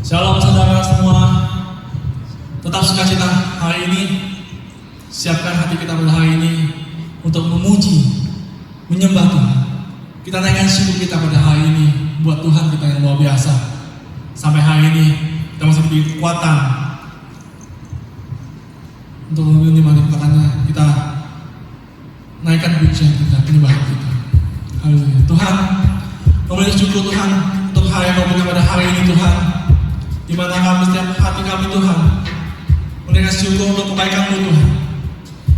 Shalom saudara semua. Tetap sukacita hari ini. Siapkan hati kita pada hari ini untuk memuji, menyembah Tuhan. Kita naikkan syukur kita pada hari ini buat Tuhan kita yang luar biasa. Sampai hari ini kita masih diberi kekuatan untuk menikmati kekuatannya. Kita naikkan pujian kita, penyembahan kita. Haleluya. Tuhan, kami syukur Tuhan untuk hari yang kau berikan pada hari ini Tuhan. Di mana kami setiap hati kami Tuhan memberikan syukur untuk kebaikan-Mu Tuhan.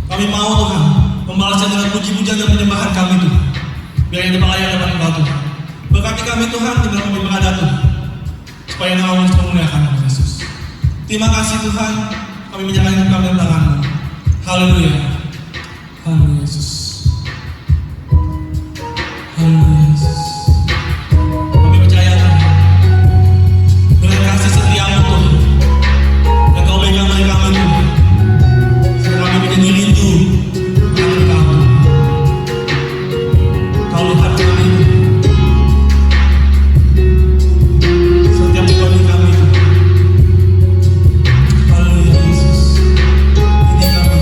Kami mau Tuhan membalasnya dengan puji-pujian dan penyembahan kami Tuhan. Biar yang diperlayan dapat Engkau Tuhan. Berkati kami Tuhan di dalam kami berada Tuhan, supaya Engkau memuliakan nama Yesus. Terima kasih Tuhan, kami menyerahkan hidup kami dalam tangan-Mu. Haleluya. Haleluya Yesus. Haleluya Yesus. Kami percaya Tuhan, dengan kasih setia-Mu Tuhan yang Kau berikan bagi kami Tuhan, sehingga kami menjadi rindu akan Engkau. Kau lihat kami setiap beban kami Tuhan. Haleluya Yesus. Ini kami.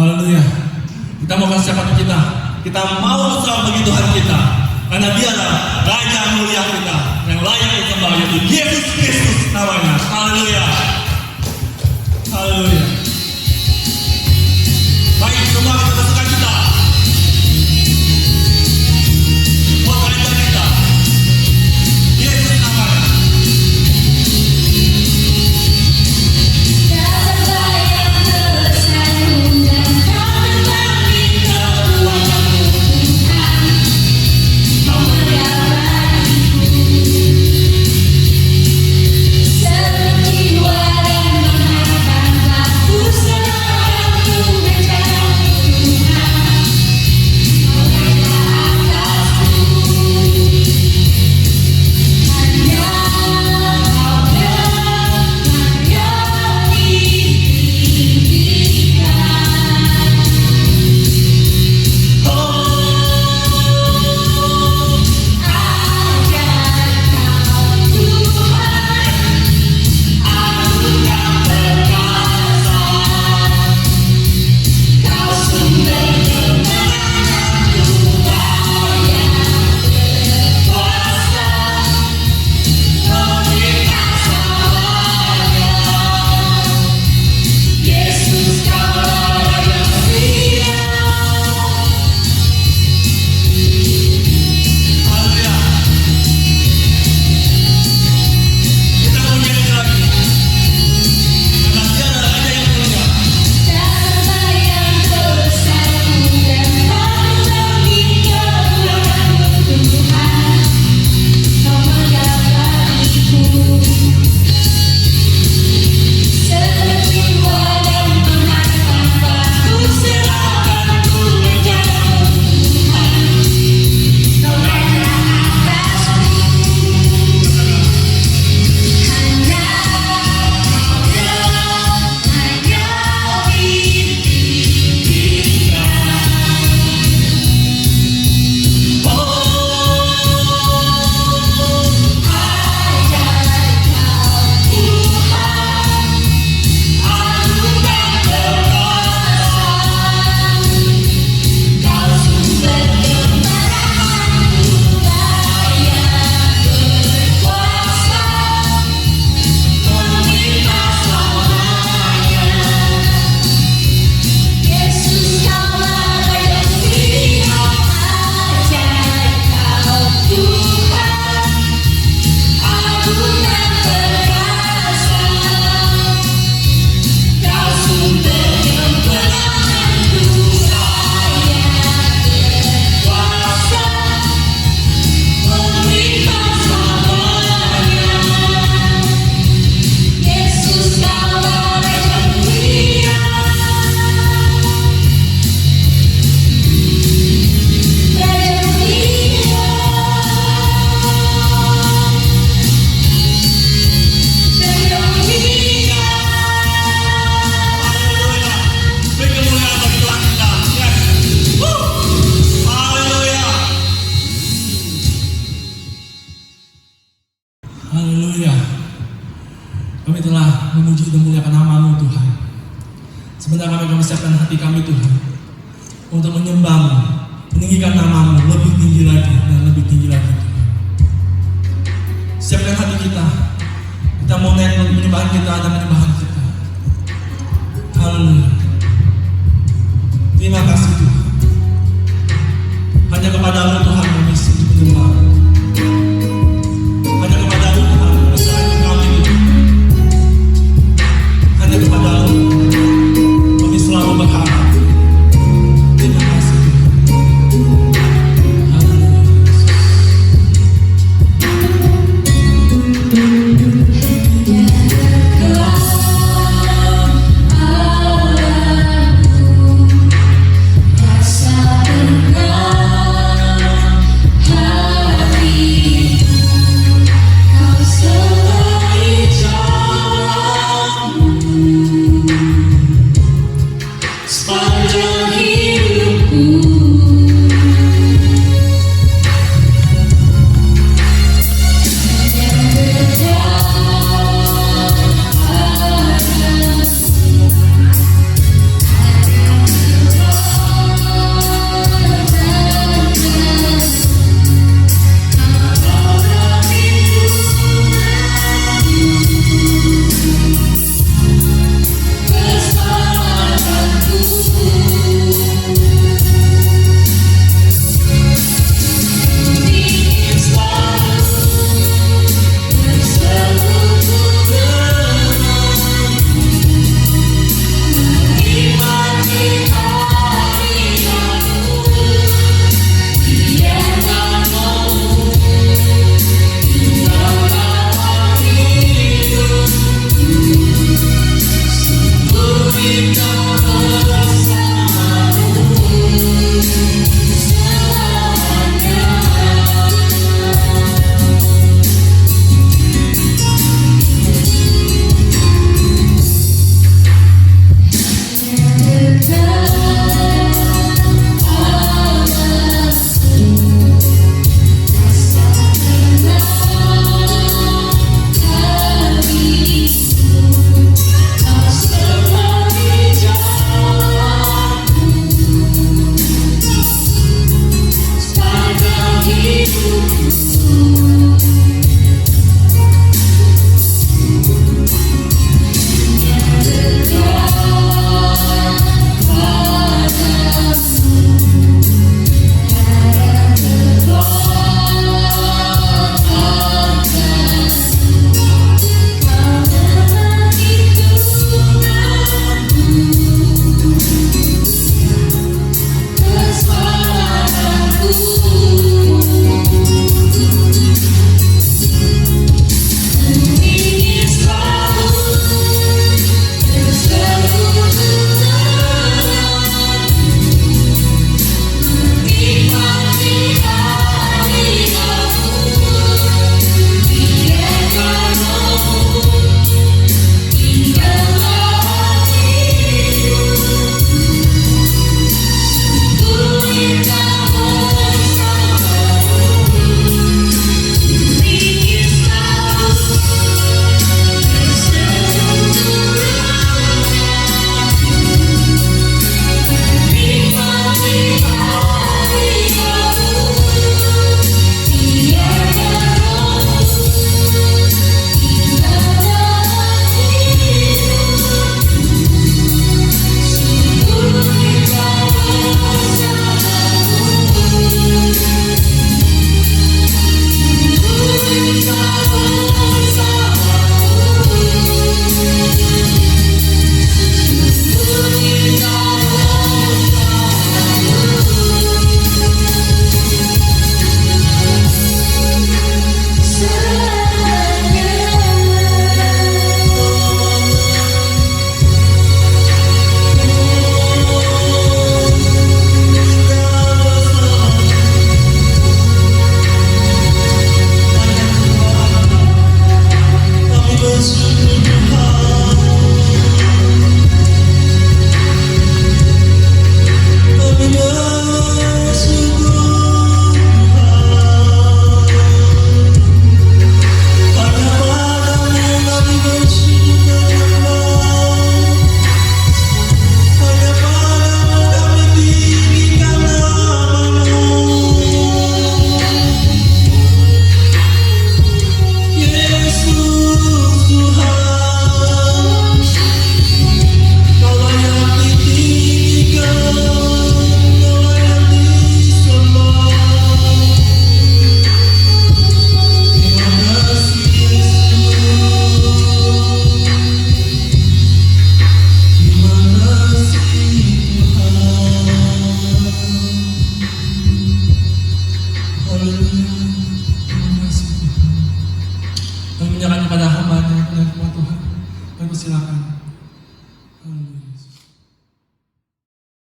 Haleluya. Kita mau kasih apa kita? Kita mau bersama bagi Tuhan kita. Karena dialah Raja mulia kita yang layak disembah, yaitu Yesus Kristus namanya. Haleluya. Haleluya. Baik, semua kita bersuka cita. Buat Raja kita. Yesus namanya. Kami telah memuji dan memuliakan nama-Mu Tuhan. Sebentar kami siapkan hati kami Tuhan untuk menyembah-Mu, meninggikan nama-Mu lebih tinggi lagi dan lebih tinggi lagi Tuhan. Siapkan hati kita. Kita mau naik menyembah kita dan menyembah kita. Haleluya. Terima kasih Tuhan. Hanya kepada-Mu Tuhan kami sujud menyembah. Hanya kepada-Mu Tuhan kami serahkan kami Tuhan. Hanya kepada-Mu kami selalu berharap. Terima kasih Tuhan. Haleluya. Rasa tenang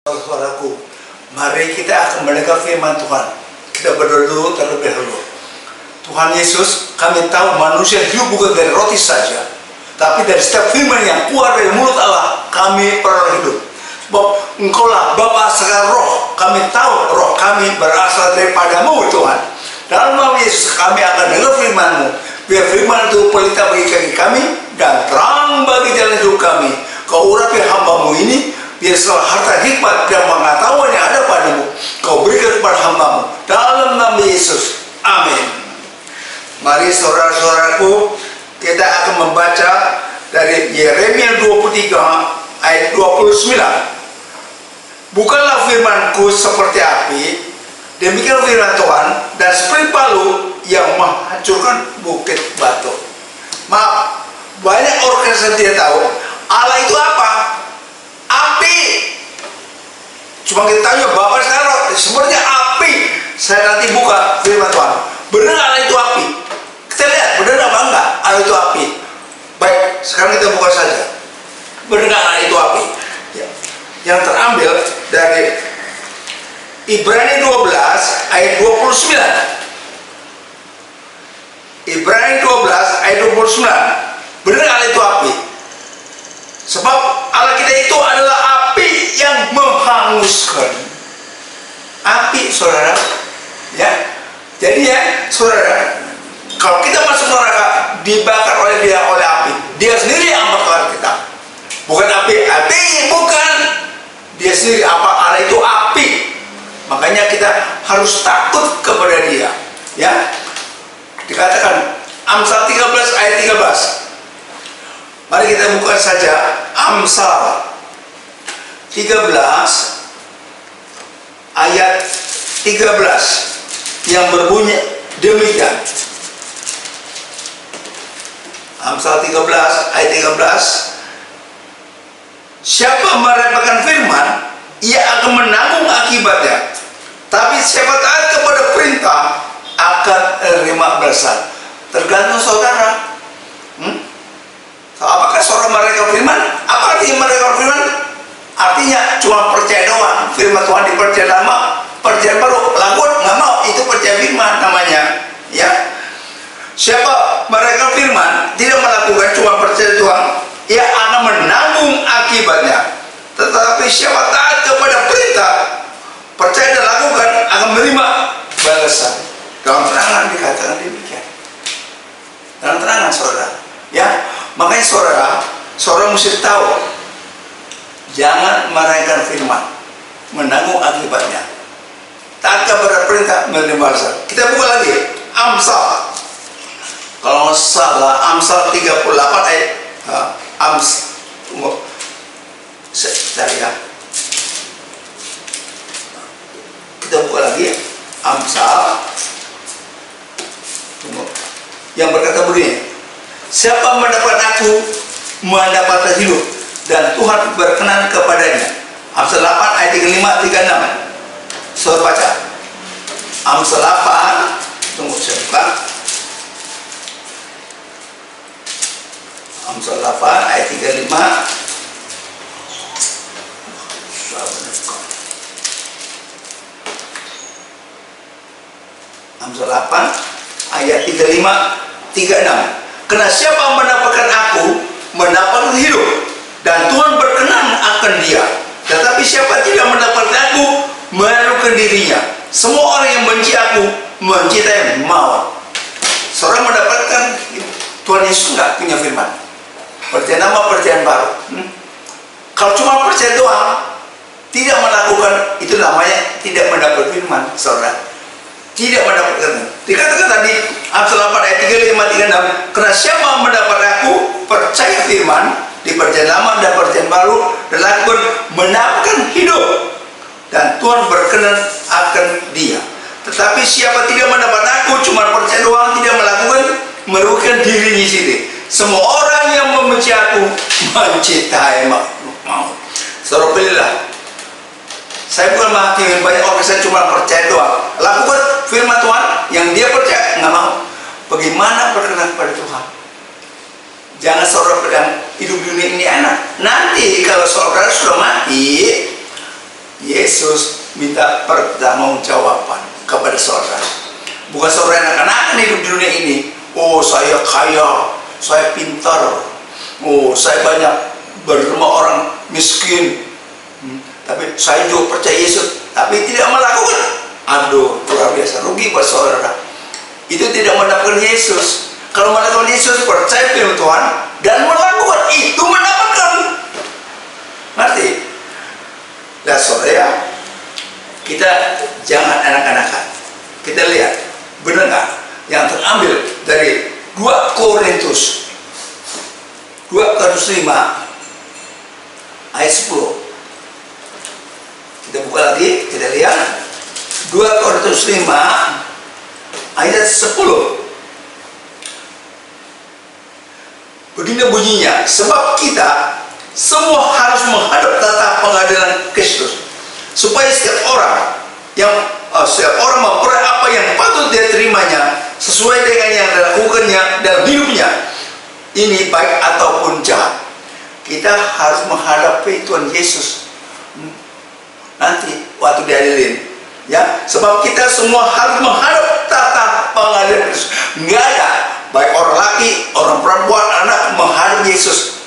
Saudaraku, mari kita akan mendengar firman Tuhan. Kita berdoa dulu terlebih dahulu. Tuhan Yesus, kami tahu manusia hidup bukan dari roti saja, tapi dari setiap firman yang keluar dari mulut Allah, kami peroleh hidup. Sebab Engkaulah Bapa segala roh. Kami tahu roh kami berasal daripadamu, Tuhan. Dalam nama Yesus kami akan dengar firman-Mu. Biar firman itu pelita bagi kaki kami dan terang bagi jalan hidup kami. Kau urapi hamba-Mu ini, biar setelah harta hikmat dan pengetahuan yang ada padamu, Kau berikan kepada hamba-Mu. Dalam nama Yesus. Amin. Mari saudara-saudaraku, kita akan membaca dari Yeremia 23 ayat 29. Bukanlah firman-Ku seperti api, demikian firman Tuhan, dan seperti palu yang menghancurkan bukit batu. Maaf, banyak orang yang tidak tahu Allah itu apa? Api. Cuma kita tanya Bapak sekarang sebenarnya api. Saya nanti buka firman Tuhan. Benar Allah itu api? Kita lihat benar apa enggak Allah itu api. Baik, sekarang kita buka saja. Benar Allah itu api? yang terambil dari Ibrani 12 ayat 29. Ibrani 12 ayat 29. Benar Allah itu api. Sebab Allah kita itu adalah api yang menghanguskan. Api, saudara. Ya. Jadi ya, saudara, kalau kita masuk neraka dibakar oleh dia oleh api. Dia sendiri yang membakar kita. Bukan api, bukan. Dia sendiri apa Allah itu api. Makanya kita harus takut kepada dia. Ya. Dikatakan Amsal 13 ayat 13. Mari kita buka saja Amsal 13 ayat 13 yang berbunyi demikian. Amsal 13 ayat 13. Siapa meremehkan firman, ia akan menanggung akibatnya. Tapi siapa taat kepada perintah akan menerima balasan. Tergantung saudara. Apakah saudara mereka firman? Apa artinya mereka firman? Artinya cuma percaya doang. Firman Tuhan dipercaya lama, percaya baru lakukan nggak mau. Itu percaya firman namanya. Ya. Siapa mereka firman tidak melakukan cuma percaya doang, ia akan menanggung akibatnya. Tetapi siapa taat kepada perintah, percaya dan lakukan akan menerima balasan. Dalam terangan dikatakan demikian. Dalam terangan saudara. Ya. Makanya saudara mesti tahu, jangan meremehkan firman, menanggung akibatnya. Taat kepada perintah, menerima balasan. Kita buka lagi Amsal. Kalau nggak salah Amsal 38 ayat tunggu sebentar ya. Kita buka lagi Amsal. Tunggu. Yang berkata begini, siapa mendapat aku mendapat hidup dan Tuhan berkenan kepadanya. Amsal 8 ayat 35 36. Saudara baca. Amsal 8, tunggu saya buka. Amsal 8 ayat 35. Amsal 8 ayat 35 36. Karena siapa mendapatkan aku mendapat hidup dan Tuhan berkenan akan dia. Tetapi siapa tidak mendapatkan aku merugikan dirinya. Semua orang yang benci aku mencintai maut. Seorang mendapatkan Tuhan Yesus nggak punya firman. Percaya nama percayaan baru. Kalau cuma percaya doang, tidak melakukan, itu namanya tidak mendapat firman, saudara. Tidak mendapatkan. Dikatakan tadi Amsal 8 ayat 35 36. Karena siapa mendapat aku percaya firman, dipercaya lama dan percaya baru dan lakukan mendapatkan hidup dan Tuhan berkenan akan dia. Tetapi siapa tidak mendapat aku cuma percaya doang, tidak melakukan, merugikan dirinya sendiri. Semua orang yang membenci aku mencintai maut. Saudara pilihlah. Saya bukan menghakimi banyak orang, saya cuma percaya doang. Lakukan firman Tuhan yang dia percaya, nggak mau. Bagaimana berkenan kepada Tuhan? Jangan saudara yang hidup dunia ini enak. Nanti kalau saudara sudah mati, Yesus minta pertanggungjawaban kepada saudara. Bukan saudara anak-anak hidup di dunia ini. Oh, saya kaya, saya pintar. Oh, saya banyak berumah orang miskin. Tapi saya juga percaya Yesus, tapi tidak melakukan. Aduh, luar biasa, rugi buat saudara. Itu tidak mendapatkan Yesus. Kalau mendapatkan Yesus, percaya firman Tuhan dan melakukan, itu mendapatkan. Ngerti? Nah saudara, kita jangan anak-anakan. Kita lihat, benar nggak yang terambil dari 2 Korintus 5 ayat 10. Kita buka lagi, kita lihat 2 Korintus 5 ayat 10. Begini bunyinya, sebab kita semua harus menghadap tata pengadilan Kristus, supaya setiap orang memperoleh apa yang patut dia terimanya sesuai dengan yang dilakukannya dalam hidupnya, ini baik ataupun jahat. Kita harus menghadapi Tuhan Yesus nanti waktu diadilin. Ya, sebab kita semua harus menghadap tahta pengadilan Kristus. Nggak ada, baik orang laki, orang perempuan, anak menghadap Yesus.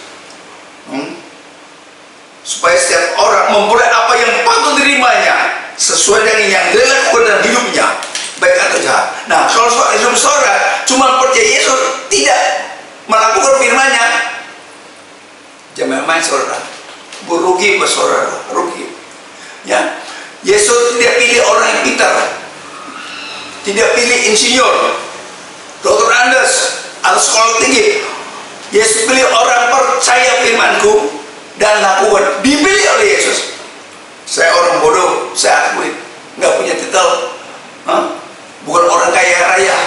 Supaya setiap orang memperoleh apa yang patut dirimanya sesuai dengan yang dia lakukan dalam hidupnya, baik atau jahat. Nah, kalau hidup saudara cuma percaya Yesus, tidak melakukan firman-Nya, jangan main saudara, berugi saudara, rugi. Ya, Yesus tidak pilih orang yang pintar, tidak pilih insinyur, dokter Andes atau sekolah tinggi. Yesus pilih orang percaya firman-Ku dan lakukan. Dipilih oleh Yesus. Saya orang bodoh, saya akui, nggak punya titel, bukan orang kaya raya,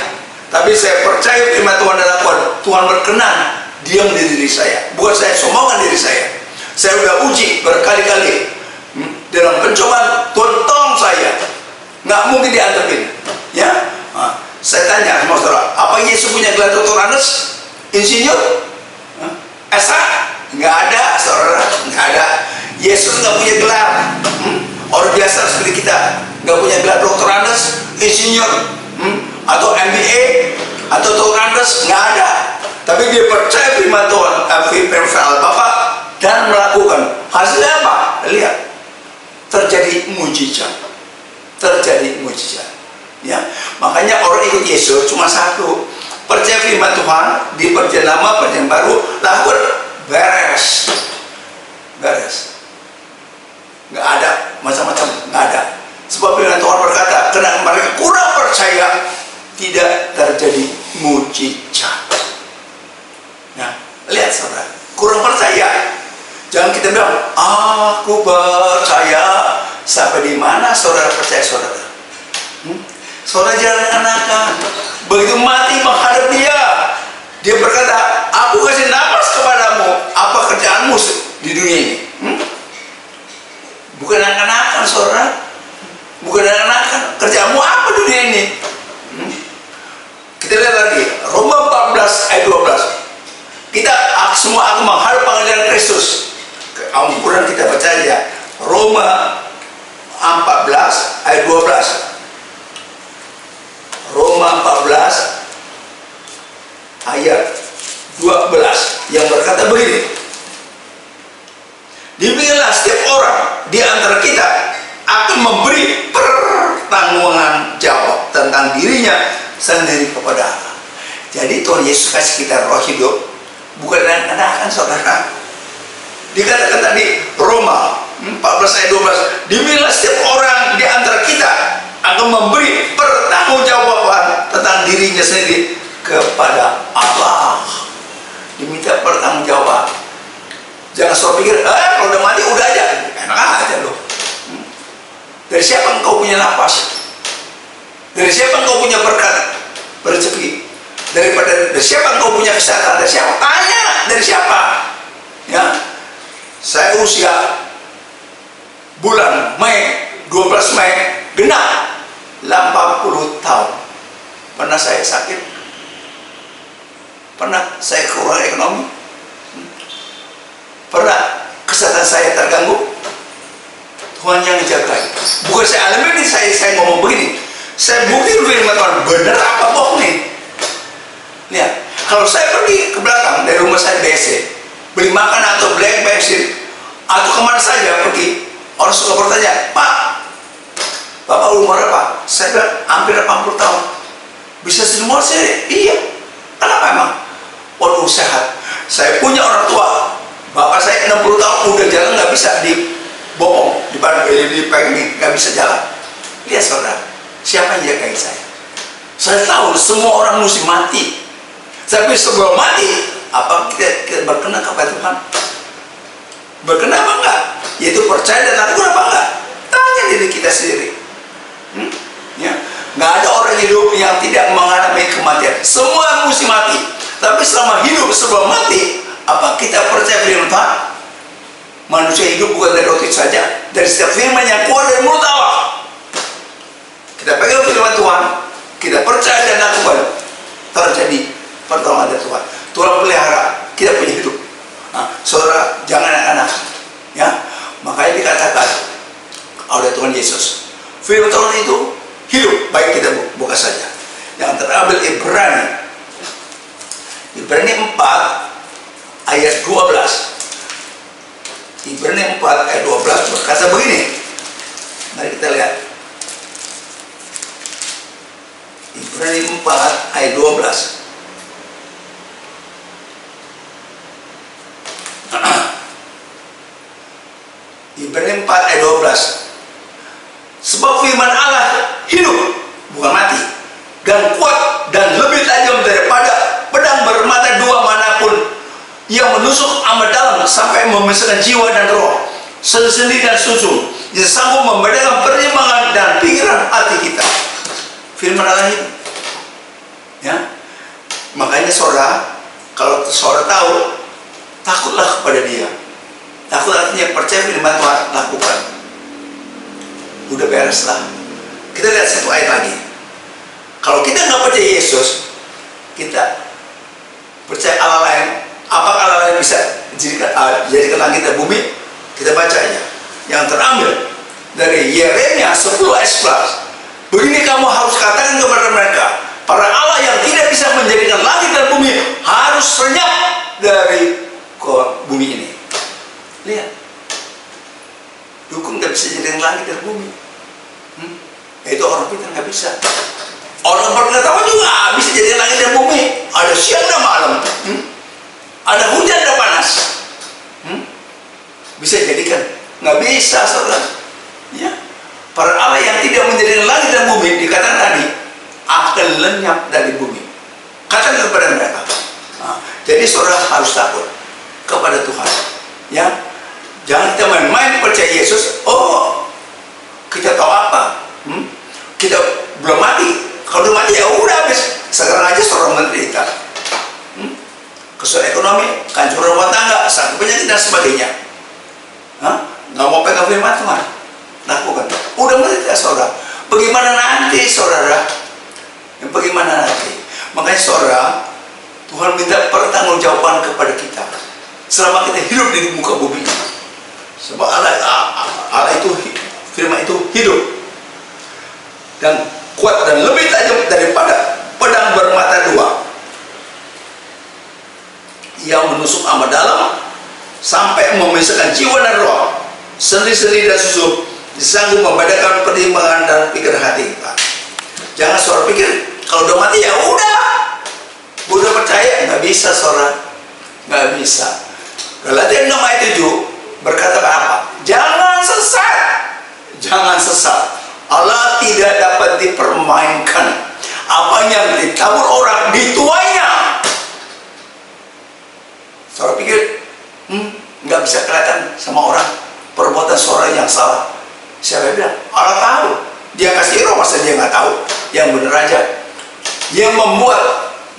tapi saya percaya firman Tuhan dan lakukan. Tuhan berkenan diam di diri saya, bukan saya sombongkan diri saya. Saya udah uji berkali-kali dalam pencobaan. Tuhan tolong saya, nggak mungkin diantepin. Ya, saya tanya sama saudara, apa Yesus punya gelar doktor Andes, insinyur, S.A? Nggak ada, saudara, nggak ada. Yesus nggak punya gelar. Orang biasa seperti kita nggak punya gelar doktor Andes, insinyur, atau MBA atau doktor Andes, nggak ada. Tapi dia percaya firman Tuhan, firman Bapak, dan melakukan. Hasilnya apa? Lihat, terjadi mujizat, terjadi mujizat. Ya, makanya orang ikut Yesus cuma satu, percaya firman Tuhan di perjanjian lama, perjanjian baru, lakukan, beres, beres. Nggak ada macam-macam, nggak ada. Sebab firman Tuhan berkata, karena mereka kurang percaya, tidak terjadi mujizat. Nah, lihat saudara, kurang percaya. Jangan kita bilang, aku percaya. Sampai di mana saudara percaya saudara? Saudara jangan enakan. Begitu mati menghadap dia, dia berkata, aku kasih nafas kepadamu. Apa kerjaanmu di dunia ini? Bukan enakan saudara, bukan enakan. Kerjaanmu apa di dunia ini? Kita lihat lagi Roma 14 ayat 12. Kita semua akan menghadap pengadilan Kristus. Ampunan kita baca aja Roma 14 ayat 12. Roma 14 ayat 12 yang berkata begini, demikianlah setiap orang di antara kita akan memberi pertanggungan jawab tentang dirinya sendiri kepada Allah. Jadi Tuhan Yesus kasih kita roh hidup, bukan enakan saudara. Dikatakan tadi Roma 14 ayat 12, demikianlah setiap orang di antara kita akan memberi pertanggungjawaban tentang dirinya sendiri kepada Allah. Diminta pertanggungjawab. Jangan selalu pikir, kalau udah mati udah aja, enak aja loh. Dari siapa engkau punya nafas? Dari siapa engkau punya berkat, rezeki? Dari siapa engkau punya kesehatan? Dari siapa? Tanya, dari siapa? Ya, saya usia bulan Mei, 12 Mei genap 80 tahun. Pernah saya sakit? Pernah saya kurang ekonomi? Pernah kesehatan saya terganggu? Tuhan yang jaga. Bukan saya alami ini, saya ngomong begini. Saya bukti firman Tuhan, benar apa bohong nih? Lihat, kalau saya pergi ke belakang dari rumah saya BSC, beli makan atau beli bensin atau kemana saja pergi, orang suka bertanya, Pak, Bapak umur berapa? Saya bilang hampir 80 tahun. Bisa semua sih? Iya. Kenapa emang? Waduh, sehat. Saya punya orang tua, bapak saya 60 tahun udah jalan nggak bisa, dibopong, dipegang, nggak bisa jalan. Lihat saudara, siapa yang jagain saya? Saya tahu semua orang mesti mati. Tapi sebelum mati, apa kita berkenan kepada Tuhan? Berkenan apa enggak? Yaitu percaya dan lakukan apa enggak? Tanya diri kita sendiri. Ya, nggak ada orang hidup yang tidak mengalami kematian. Semua mesti mati. Tapi selama hidup sebelum mati, apa kita percaya firman Tuhan? Manusia hidup bukan dari roti saja, dari setiap firman yang keluar dari mulut Allah. Kita pegang firman Tuhan, kita percaya dan lakukan, terjadi pertolongan dari Tuhan. Tuhan pelihara, kita punya hidup. Nah, saudara, jangan anak-anak, ya. Makanya dikatakan oleh firman Tuhan itu hidup. Baik kita buka saja. Yang terambil Ibrani 4 ayat 12. Ibrani 4 ayat 12 berkata begini. Mari kita lihat. Ibrani 4 ayat 12. Ibrani 4 ayat 12. Sebab firman Allah hidup, bukan mati, dan kuat dan lebih tajam daripada pedang bermata dua manapun, yang menusuk amat dalam sampai memisahkan jiwa dan roh, sendi dan susu, yang sanggup membedakan pertimbangan dan pikiran hati kita. Firman Allah hidup. Ya, makanya saudara, kalau saudara tahu, takutlah kepada Dia. Takut artinya percaya firman Tuhan, lakukan. Udah beres lah. Kita lihat satu ayat lagi. Kalau kita nggak percaya Yesus, kita percaya Allah lain. Apa Allah lain bisa jadikan langit dan bumi? Kita baca aja. Yang terambil dari Yeremia 10 ayat 11. Begini kamu harus katakan kepada mereka, para Allah yang tidak bisa menjadikan langit dan bumi harus lenyap dari bumi ini. Lihat, dukun nggak bisa jadikan langit dan bumi. Itu orang pintar nggak bisa. Orang berpengetahuan juga nggak bisa jadikan langit dan bumi. Ada siang dan malam, ada hujan dan panas. Bisa jadikan? Nggak bisa, saudara. Ya, para Allah yang tidak menjadikan langit dan bumi dikatakan tadi akan lenyap dari bumi. Katakan kepada mereka. Jadi saudara harus takut kepada Tuhan. Ya, jangan kita main-main percaya Yesus. Oh, kita tahu apa? Kita belum mati. Kalau udah mati ya udah habis. Sekarang aja seorang menderita. Kesulitan ekonomi, kehancuran rumah tangga, sakit penyakit dan sebagainya. Nggak mau pegang firman Tuhan, lakukan. Udah menderita saudara. Bagaimana nanti saudara? Bagaimana nanti? Makanya saudara, Tuhan minta pertanggungjawaban kepada kita selama kita hidup di muka bumi. Sebab Allah itu, firman itu hidup dan kuat dan lebih tajam daripada pedang bermata dua, yang menusuk amat dalam sampai memisahkan jiwa dan roh, sendi-sendi dan susu, disanggup membedakan pertimbangan dan pikiran hati kita. Jangan saudara pikir kalau udah mati ya udah percaya. Nggak bisa saudara, nggak bisa. Galatia 6 ayat 7 berkata apa? Jangan sesat, jangan sesat. Allah tidak dapat dipermainkan. Apa yang ditabur orang dituainya. Saudara pikir nggak bisa kelihatan sama orang perbuatan seorang yang salah. Siapa bilang? Allah tahu. Dia kasih roh, masa dia nggak tahu? Yang benar aja. Yang membuat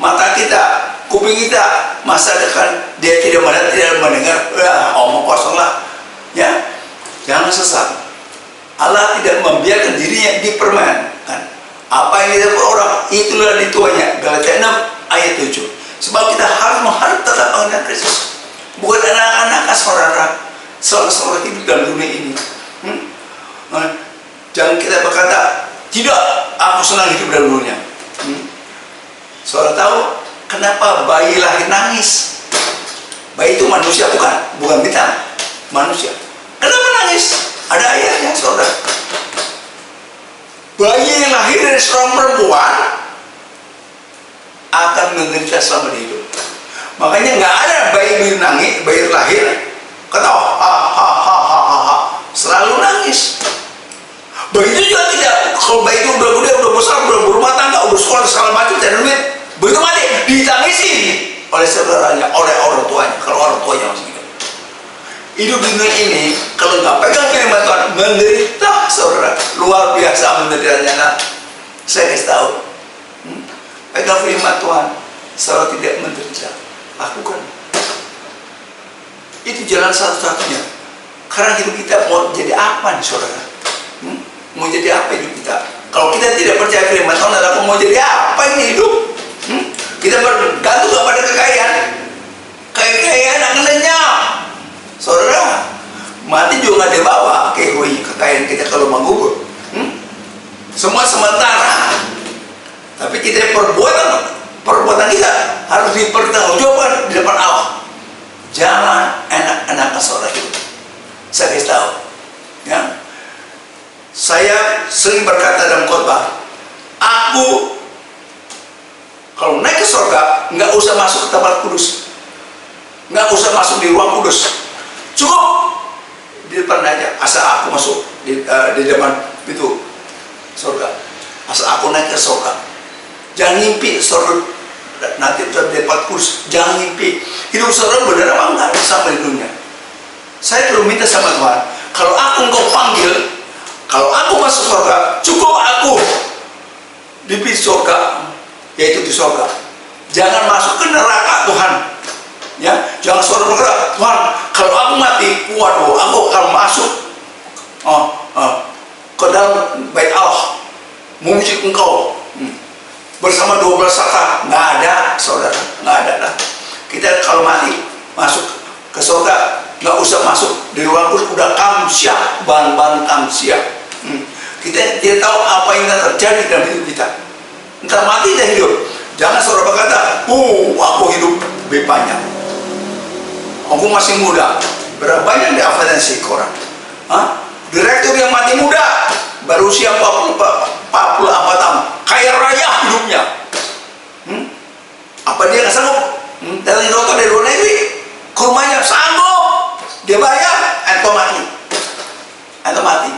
mata kita, kuping kita, masa depan dia tidak melihat, tidak mendengar, omong kosong lah. Ya, jangan sesat. Allah tidak membiarkan dirinya dipermainkan. Apa yang didapat orang itulah dituanya. Galatia 6 ayat 7. Sebab kita harus menghadap tetap dengan Kristus. Bukan anak-anak saudara, seorang hidup dalam dunia ini. Jangan kita berkata, tidak, aku senang hidup dalam dunia. Saudara tahu kenapa bayi lahir nangis? Bayi itu manusia, bukan kita, manusia. Kenapa nangis? Ada ayatnya, saudara. Bayi yang lahir dari seorang perempuan akan menderita selama hidup. Makanya nggak ada bayi nangis, bayi lahir ketawa, selalu nangis. Begitu juga tidak. Kalau bayi itu udah gede, udah besar, udah berumah tangga, udah sekolah segala macam, cari duit, begitu mati ditangisin oleh saudaranya, oleh orang tuanya. Kalau orang tuanya masih hidup. Hidup di dunia ini kalau nggak pegang firman Tuhan menderita, saudara, luar biasa menderitanya. Nah, saya kasih tahu, pegang firman Tuhan, saudara tidak menderita. Lakukan. Itu jalan satu-satunya. Karena hidup kita mau jadi apa nih, saudara? Mau jadi apa hidup kita? Kalau kita tidak percaya firman Tuhan, lalu mau jadi apa ini hidup? Kita bergantung kepada kekayaan. Kekayaan akan lenyap. Saudara, mati juga nggak dibawa kekayaan kita kalau menggugur. semua sementara. Tapi kita perbuatan kita harus dipertanggungjawabkan di depan Allah. Jangan enak-enakan saudara hidup. Saya kasih tahu, ya. Saya sering berkata dalam khotbah, aku kalau naik ke surga nggak usah masuk ke tempat kudus, nggak usah masuk di ruang kudus, cukup di depan aja. Asal aku masuk di depan pintu surga, asal aku naik ke surga. Jangan ngimpi surga nanti di tempat kudus, jangan ngimpi. Hidup surga benar apa enggak sama di dunia. Saya perlu minta sama Tuhan, kalau aku engkau panggil, kalau aku masuk surga, cukup aku di pintu surga, yaitu di surga. Jangan masuk ke neraka Tuhan, ya. Jangan saudara berkata, Tuhan, kalau aku mati, waduh, aku akan masuk ke dalam bait Allah, memuji Engkau bersama 12 saka. Nggak ada, saudara, nggak ada lah. Kita kalau mati masuk ke surga, nggak usah masuk di ruang kudus, udah kamsyah, ban kamsyah. Kita tidak tahu apa yang akan terjadi dalam hidup kita, entah mati dan hidup. Jangan saudara berkata, aku hidup lebih banyak, aku masih muda. Berapa banyak di avansi koran? Direktur yang mati muda, baru usia 44 tahun, kaya raya hidupnya. Apa dia nggak sanggup datang dokter dari luar negeri ke rumahnya? Sanggup, dia bayar, atau mati.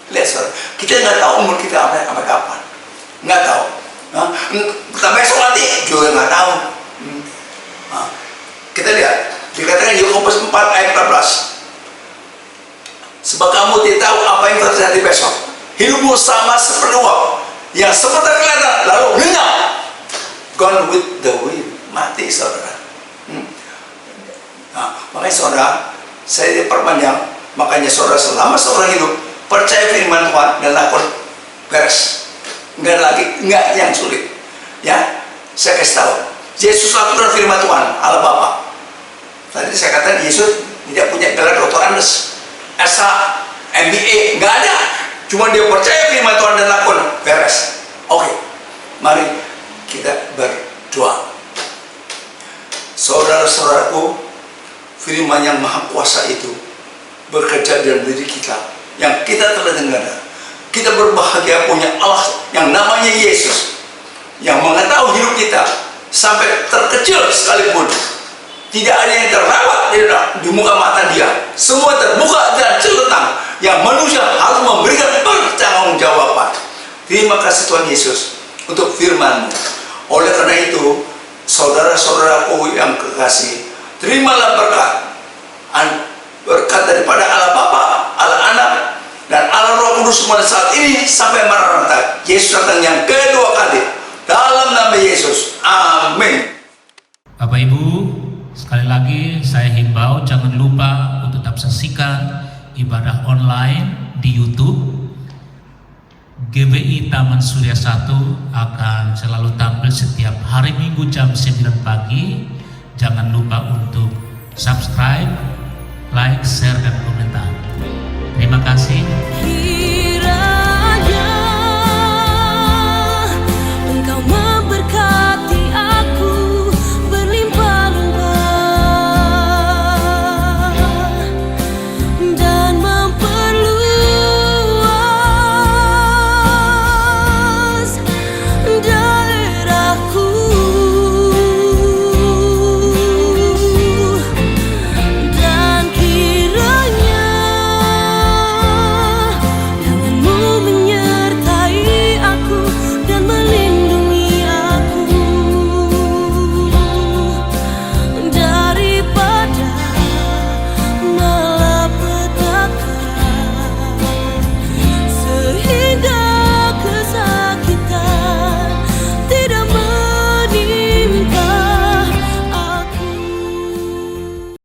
Lihat saudara, kita nggak tahu umur kita sampai kapan, nggak tahu. Kita besok mati juga nggak tahu. Kita lihat, dikatakan Yakobus 4 ayat 14. Sebab kamu tidak tahu apa yang terjadi besok. Hidupmu sama seperti uap yang sebentar kelihatan lalu lenyap. Gone with the wind, mati saudara. Makanya saudara, saya diperpanjang. Makanya saudara, selama saudara hidup, percaya firman Tuhan dan lakukan, beres. Nggak yang sulit, ya. Saya kasih tahu, Yesus lakukan firman Tuhan, Allah Bapa. Tadi saya katakan Yesus tidak punya gelar Dr. Andes, SA, MBA, nggak ada. Cuma dia percaya firman Tuhan dan lakukan, beres. Oke, mari kita berdoa. Saudara-saudaraku, firman yang maha kuasa itu bekerja dalam diri kita, yang kita telah dengar. Kita berbahagia punya Allah yang namanya Yesus, yang mengetahui hidup kita sampai terkecil sekalipun. Tidak ada yang terawat di muka mata dia. Semua terbuka dan celentang, yang manusia harus memberikan pertanggungjawaban. Terima kasih Tuhan Yesus untuk firman-Mu. Oleh karena itu, saudara-saudaraku yang kekasih, terimalah berkat daripada Allah Bapa, Allah Anak, dan Allah Roh Kudus mulai saat ini sampai Maranatha. Yesus datang yang kedua kali. Dalam nama Yesus, amin. Bapak Ibu, sekali lagi saya himbau jangan lupa untuk tetap saksikan ibadah online di YouTube. GBI Taman Surya 1 akan selalu tampil setiap hari Minggu jam 9 pagi. Jangan lupa untuk subscribe, like, share, dan komentar. Terima kasih.